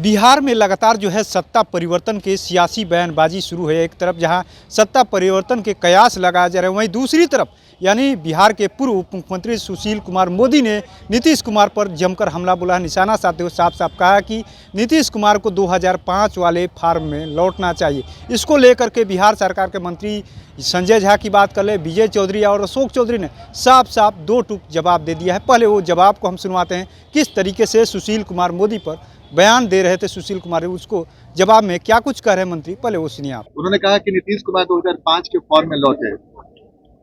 बिहार में लगातार जो है सत्ता परिवर्तन के सियासी बयानबाजी शुरू है। एक तरफ जहां सत्ता परिवर्तन के कयास लगाए जा रहे हैं, वहीं दूसरी तरफ यानी बिहार के पूर्व उप मुख्यमंत्री सुशील कुमार मोदी ने नीतीश कुमार पर जमकर हमला बोला, निशाना साधते हुए साफ साफ कहा कि नीतीश कुमार को 2005 वाले फार्म में लौटना चाहिए। इसको लेकर के बिहार सरकार के मंत्री संजय झा की बात कर ले, विजय चौधरी और अशोक चौधरी ने साफ साफ दो टूक जवाब दे दिया है। पहले वो जवाब को हम सुनवाते हैं, किस तरीके से सुशील कुमार मोदी पर बयान दे रहे थे सुशील कुमार, उसको जवाब में क्या कुछ कह रहे हैं मंत्री, पहले वो सुनिए आप। उन्होंने कहा कि नीतीश कुमार 2005 के फॉर्म में लौटे।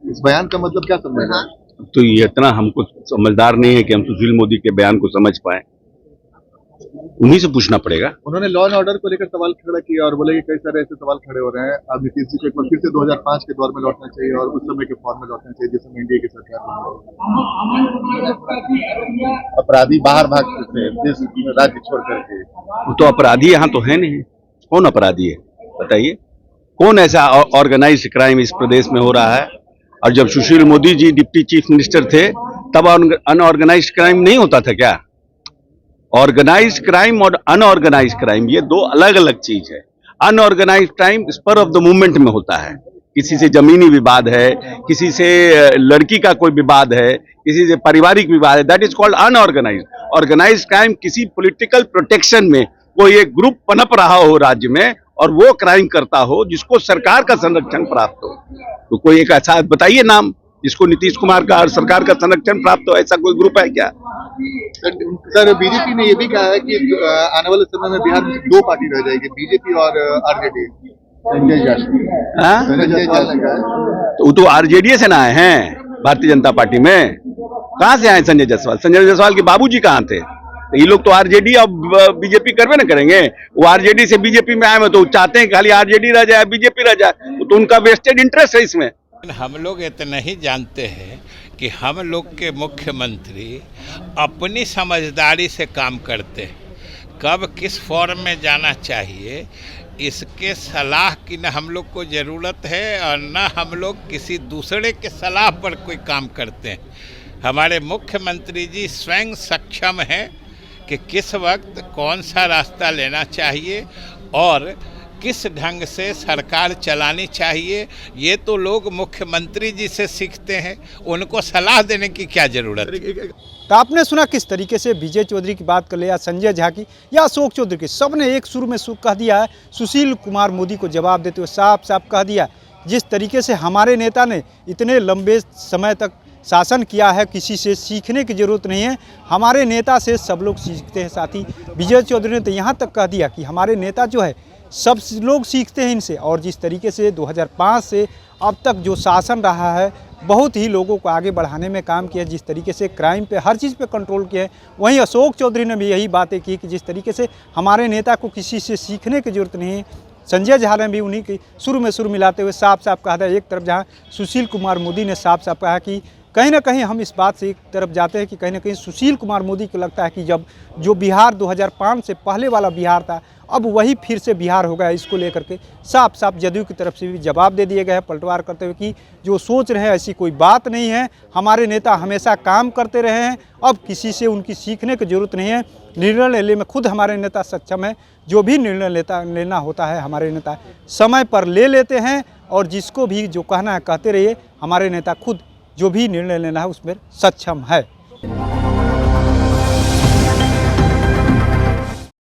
इस बयान का मतलब क्या समझ रहा है? तो ये इतना हमको समझदार नहीं है कि हम सुशील मोदी के बयान को समझ पाए, उन्हीं से पूछना पड़ेगा। उन्होंने लॉ एंड ऑर्डर को लेकर सवाल खड़ा किया और बोले कि कई सारे ऐसे सवाल खड़े हो रहे हैं। अब नीतीश जी को एक बार फिर से 2005 के दौर में लौटना चाहिए और उस समय के फॉर्म में लौटना चाहिए जिस समय एनडीए की सरकार अपराधी बाहर भाग सकते हैं देश राज्य छोड़ करके। तो अपराधी यहाँ तो है नहीं। कौन अपराधी है बताइए? कौन ऐसा ऑर्गेनाइज्ड क्राइम इस प्रदेश में हो रहा है? और जब Sushil Modi ji deputy chief minister थे तब अनऑर्गेनाइज्ड क्राइम नहीं होता था क्या? ऑर्गेनाइज्ड क्राइम और अनऑर्गेनाइज्ड क्राइम ये दो अलग अलग चीज है। Unorganised crime spur of the movement में होता है, किसी से जमीनी विवाद है, किसी से लड़की का कोई विवाद है, किसी से पारिवारिक विवाद है, that is called unorganised. Organised crime किसी पॉलिटिकल प्रोटेक्शन में कोई एक ग्रुप पनप रहा हो राज्य में और वो क्राइम करता हो जिसको सरकार का संरक्षण प्राप्त हो। तो कोई एक ऐसा बताइए नाम जिसको नीतीश कुमार का और सरकार का संरक्षण प्राप्त हो, ऐसा कोई ग्रुप है क्या? सर बीजेपी ने यह भी कहा है कि आने वाले समय में बिहार में दो पार्टी रह जाएगी, बीजेपी और आरजेडी। संजय जायसवाल ने कहा है। तो वो तो आरजेडी से ना आए हैं भारतीय जनता पार्टी में। कहां से आए संजय जायसवाल? संजय जायसवाल के बाबूजी कहां थे? तो ये लोग तो आरजेडी और बीजेपी करवे ना करेंगे। वो आरजेडी से बीजेपी में आए हैं तो चाहते हैं खाली आरजेडी रह जाए, बीजेपी रह जाए, तो उनका वेस्टेड इंटरेस्ट है इसमें। हम लोग इतना ही जानते हैं कि हम लोग के मुख्यमंत्री अपनी समझदारी से काम करते हैं। कब किस फॉर्म में जाना चाहिए इसके सलाह की न हम लोग को ज़रूरत है और न हम लोग किसी दूसरे के सलाह पर कोई काम करते हैं। हमारे मुख्यमंत्री जी स्वयं सक्षम हैं कि किस वक्त कौन सा रास्ता लेना चाहिए और किस ढंग से सरकार चलानी चाहिए। ये तो लोग मुख्यमंत्री जी से सीखते हैं, उनको सलाह देने की क्या ज़रूरत है। तो आपने सुना किस तरीके से विजय चौधरी की बात कर ले या संजय झा की या अशोक चौधरी की, सबने एक सुर में कह दिया है, सुशील कुमार मोदी को जवाब देते हुए साफ साफ कह दिया जिस तरीके से हमारे नेता ने इतने लंबे समय तक शासन किया है, किसी से सीखने की ज़रूरत नहीं है, हमारे नेता से सब लोग सीखते हैं। साथ ही विजय चौधरी ने तो यहाँ तक कह दिया कि हमारे नेता जो है सब लोग सीखते हैं इनसे। और जिस तरीके से 2005 से अब तक जो शासन रहा है बहुत ही लोगों को आगे बढ़ाने में काम किया, जिस तरीके से क्राइम पे हर चीज़ पे कंट्रोल किया है। वहीं अशोक चौधरी ने भी यही बातें की कि जिस तरीके से हमारे नेता को किसी से सीखने की ज़रूरत नहीं है। संजय झा ने भी उन्हीं की शुरू में सुर मिलाते हुए साफ साफ कहा था। एक तरफ जहाँ सुशील कुमार मोदी ने साफ साफ कहा कि कहीं ना कहीं हम इस बात से एक तरफ जाते हैं कि कहीं ना कहीं सुशील कुमार मोदी को लगता है कि जब जो बिहार 2005 से पहले वाला बिहार था अब वही फिर से बिहार हो गया। इसको लेकर के साफ साफ जदयू की तरफ से भी जवाब दे दिए गए हैं, पलटवार करते हुए कि जो सोच रहे हैं ऐसी कोई बात नहीं है, हमारे नेता हमेशा काम करते रहे हैं, अब किसी से उनकी सीखने की ज़रूरत नहीं है। निर्णय लेने में खुद हमारे नेता सक्षम है, जो भी निर्णय लेना होता है हमारे नेता समय पर ले लेते हैं और जिसको भी जो कहना है कहते रहिए। हमारे नेता खुद जो भी निर्णय लेना है उसमें सक्षम है।